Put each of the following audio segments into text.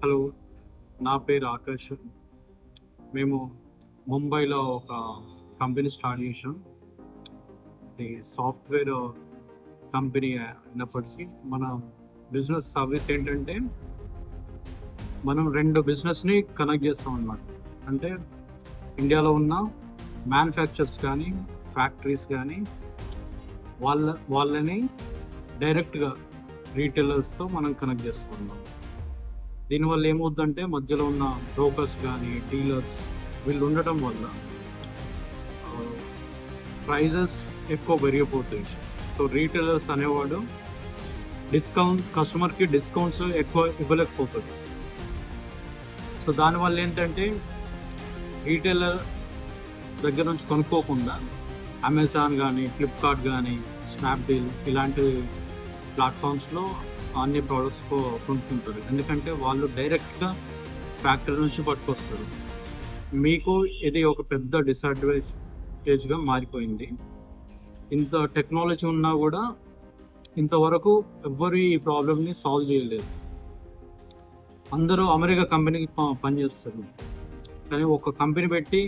Hello, నా పేరు ఆకాష్. మేము ముంబైలో ఒక కంపెనీ స్టార్ట్ చేసాం. ఇది సాఫ్ట్వేర్ కంపెనీ అయినప్పటికీ మన బిజినెస్ సర్వీస్ ఏంటంటే మనం రెండు బిజినెస్ని కనెక్ట్ చేస్తాం అన్నమాట. అంటే ఇండియాలో ఉన్న మ్యానుఫ్యాక్చర్స్ కానీ ఫ్యాక్టరీస్ కానీ వాళ్ళని డైరెక్ట్గా రీటైలర్స్తో మనం కనెక్ట్ చేస్తూ ఉన్నాం. దీనివల్ల ఏమవుతుందంటే మధ్యలో ఉన్న బ్రోకర్స్ కానీ డీలర్స్ వీళ్ళు ఉండటం వల్ల ప్రైజెస్ ఎక్కువ పెరిగిపోతాయి. సో రీటైలర్స్ అనేవాడు కస్టమర్కి డిస్కౌంట్స్ ఎక్కువ ఇవ్వలేకపోతుంది. సో దానివల్ల ఏంటంటే రీటైలర్ దగ్గర నుంచి కొనుక్కోకుండా అమెజాన్ కానీ ఫ్లిప్కార్ట్ కానీ స్నాప్డీల్ ఇలాంటి ప్లాట్ఫామ్స్లో అన్ని ప్రోడక్ట్స్ కొనుక్కుంటారు. ఎందుకంటే వాళ్ళు డైరెక్ట్గా ఫ్యాక్టరీ నుంచి పట్టుకొస్తారు. మీకు ఇది ఒక పెద్ద డిసడ్వాంటేజ్గా మారిపోయింది. ఇంత టెక్నాలజీ ఉన్నా కూడా ఇంతవరకు ఎవ్వరు ఈ ప్రాబ్లమ్ని సాల్వ్ చేయలేదు. అందరూ అమెరికా కంపెనీకి పనిచేస్తారు, కానీ ఒక కంపెనీ పెట్టి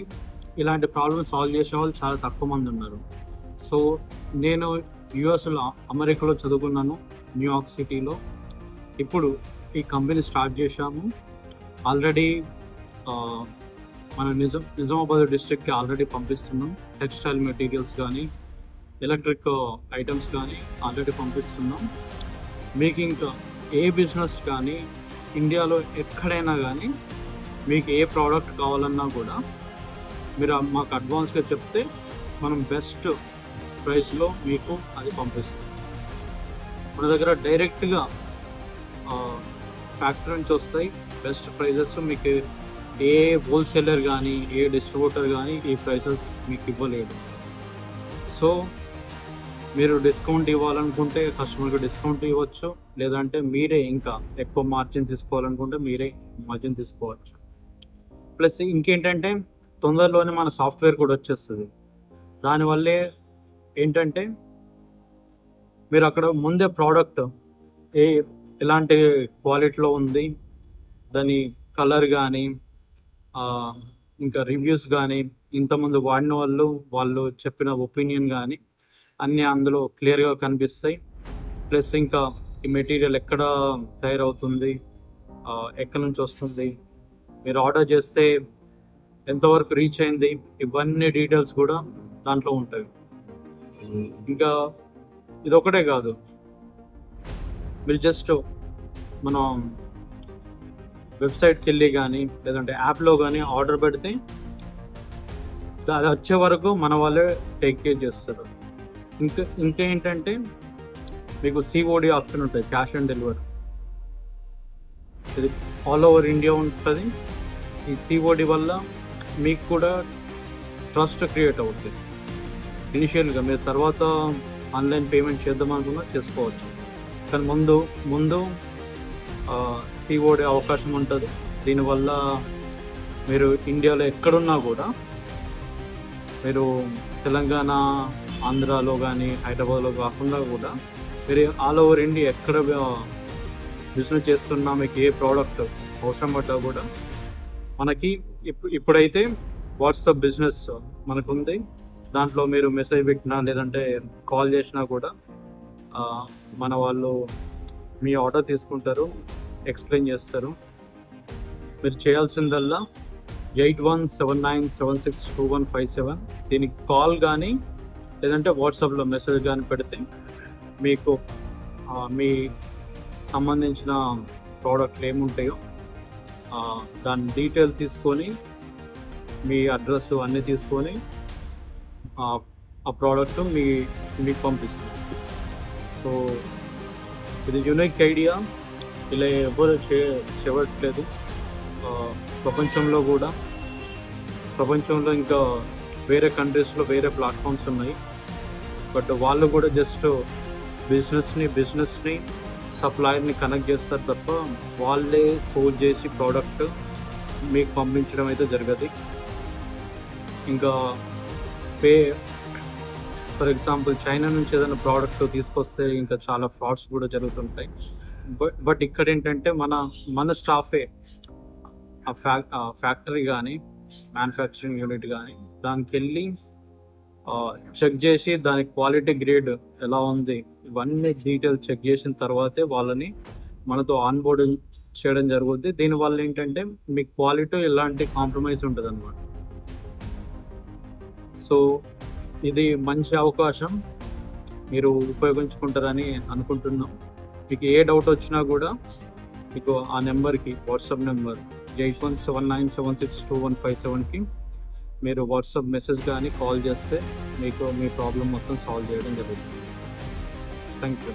ఇలాంటి ప్రాబ్లమ్ సాల్వ్ చేసే వాళ్ళు చాలా తక్కువ మంది ఉన్నారు. సో నేను యుఎస్లో అమెరికాలో చదువుకున్నాను, న్యూయార్క్ సిటీలో. ఇప్పుడు ఈ కంపెనీ స్టార్ట్ చేశాము. ఆల్రెడీ మన నిజామాబాద్ డిస్ట్రిక్ట్కి ఆల్రెడీ పంపిస్తున్నాం. టెక్స్టైల్ మెటీరియల్స్ కానీ ఎలక్ట్రిక్ ఐటమ్స్ కానీ ఆల్రెడీ పంపిస్తున్నాం. మీకు ఇంకా ఏ బిజినెస్ కానీ ఇండియాలో ఎక్కడైనా కానీ మీకు ఏ ప్రోడక్ట్ కావాలన్నా కూడా మీరు మాకు అడ్వాన్స్గా చెప్తే మనం బెస్ట్ ప్రైస్లో మీకు అది పంపిస్తాం. మన దగ్గర డైరెక్ట్గా ఫ్యాక్టరీ నుంచి వస్తాయి బెస్ట్ ప్రైజెస్. మీకు ఏ హోల్సేలర్ కానీ ఏ డిస్ట్రిబ్యూటర్ కానీ ఈ ప్రైసెస్ మీకు ఇవ్వలేదు. సో మీరు డిస్కౌంట్ ఇవ్వాలనుకుంటే కస్టమర్కి డిస్కౌంట్ ఇవ్వచ్చు, లేదంటే మీరే ఇంకా ఎక్కువ మార్జిన్ తీసుకోవాలనుకుంటే మీరే మార్జిన్ తీసుకోవచ్చు. ప్లస్ ఇంకేంటంటే తొందరలోనే మన సాఫ్ట్వేర్ కూడా వచ్చేస్తుంది. దానివల్లే ఏంటంటే మీరు అక్కడ ముందే ప్రోడక్ట్ ఎలాంటి క్వాలిటీలో ఉంది, దాని కలర్ కానీ ఇంకా రివ్యూస్ కానీ ఇంతకుముందు వాడిన వాళ్ళు చెప్పిన ఒపీనియన్ కానీ అన్నీ అందులో క్లియర్గా కనిపిస్తాయి. ప్లస్ ఇంకా ఈ మెటీరియల్ ఎక్కడ తయారవుతుంది, ఎక్కడి నుంచి వస్తుంది, మీరు ఆర్డర్ చేస్తే ఎంతవరకు రీచ్ అయింది, ఇవన్నీ డీటెయిల్స్ కూడా దాంట్లో ఉంటాయి. ఇంకా ఇదొకటే కాదు, మీరు జస్ట్ మనం వెబ్సైట్కి వెళ్ళి కానీ లేదంటే యాప్లో కానీ ఆర్డర్ పెడితే అది వచ్చే వరకు మన వాళ్ళే టేక్ కేర్ చేస్తారు. ఇంకేంటంటే మీకు సిఓడి ఆప్షన్ ఉంటుంది, క్యాష్ ఆన్ డెలివరీ. ఇది ఆల్ ఓవర్ ఇండియా ఉంటుంది. ఈ సిఓడి వల్ల మీకు కూడా ట్రస్ట్ క్రియేట్ అవుతుంది. ఇనిషియల్గా మీరు తర్వాత ఆన్లైన్ పేమెంట్ చేద్దాం అనుకున్నా చేసుకోవచ్చు, కానీ ముందు సిఓడి అవకాశం ఉంటుంది. దీనివల్ల మీరు ఇండియాలో ఎక్కడున్నా కూడా, మీరు తెలంగాణ ఆంధ్రాలో కానీ హైదరాబాద్లో కాకుండా కూడా మీరు ఆల్ ఓవర్ ఇండియా ఎక్కడ బిజినెస్ చేస్తున్నా మీకు ఏ ప్రోడక్ట్ అవసరం పడ్డా కూడా మనకి ఇప్పుడైతే వాట్సాప్ బిజినెస్ మనకు ఉంది. దాంట్లో మీరు మెసేజ్ పెట్టినా లేదంటే కాల్ చేసినా కూడా మన వాళ్ళు మీ ఆర్డర్ తీసుకుంటారు, ఎక్స్ప్లెయిన్ చేస్తారు. మీరు చేయాల్సిందల్లా 8179762157 దీనికి కాల్ కానీ లేదంటే వాట్సాప్లో మెసేజ్ కానీ పెడితే మీకు మీ సంబంధించిన ప్రోడక్ట్లు ఏముంటాయో దాని డీటెయిల్ తీసుకొని మీ అడ్రస్ అన్నీ తీసుకొని ఆ ప్రోడక్ట్ మీకు పంపిస్తుంది. సో ఇది యూనిక్ ఐడియా, ఇలా ఎవరు చేయట్లేదు ప్రపంచంలో ఇంకా వేరే కంట్రీస్లో వేరే ప్లాట్ఫామ్స్ ఉన్నాయి. బట్ వాళ్ళు కూడా జస్ట్ బిజినెస్ని సప్లయర్ని కనెక్ట్ చేస్తారు తప్ప వాళ్ళే సోల్ చేసి ప్రోడక్ట్ మీకు పంపించడం అయితే జరగదు. ఇంకా ఫర్ ఎగ్జాంపుల్ చైనా నుంచి ఏదైనా ప్రోడక్ట్ తీసుకొస్తే ఇంకా చాలా ఫ్రాడ్స్ కూడా జరుగుతుంటాయి. బట్ ఇక్కడ ఏంటంటే మన స్టాఫే ఫ్యాక్టరీ కానీ మ్యానుఫ్యాక్చరింగ్ యూనిట్ కానీ దానికి వెళ్ళి చెక్ చేసి దాని క్వాలిటీ గ్రేడ్ ఎలా ఉంది ఇవన్నీ డీటెయిల్స్ చెక్ చేసిన తర్వాతే వాళ్ళని మనతో ఆన్బోర్డింగ్ చేయడం జరుగుద్ది. దీనివల్ల ఏంటంటే మీ క్వాలిటీ ఎలాంటి కాంప్రమైజ్ ఉంటుంది అనమాట. సో ఇది మంచి అవకాశం, మీరు ఉపయోగించుకుంటారని అనుకుంటున్నాం. మీకు ఏ డౌట్ వచ్చినా కూడా మీకు ఆ నెంబర్కి వాట్సాప్ నెంబర్ 8179962157కి మీరు వాట్సాప్ మెసేజ్ కానీ కాల్ చేస్తే మీకు మీ ప్రాబ్లం మొత్తం సాల్వ్ చేయడం జరుగుతుంది. Thank you.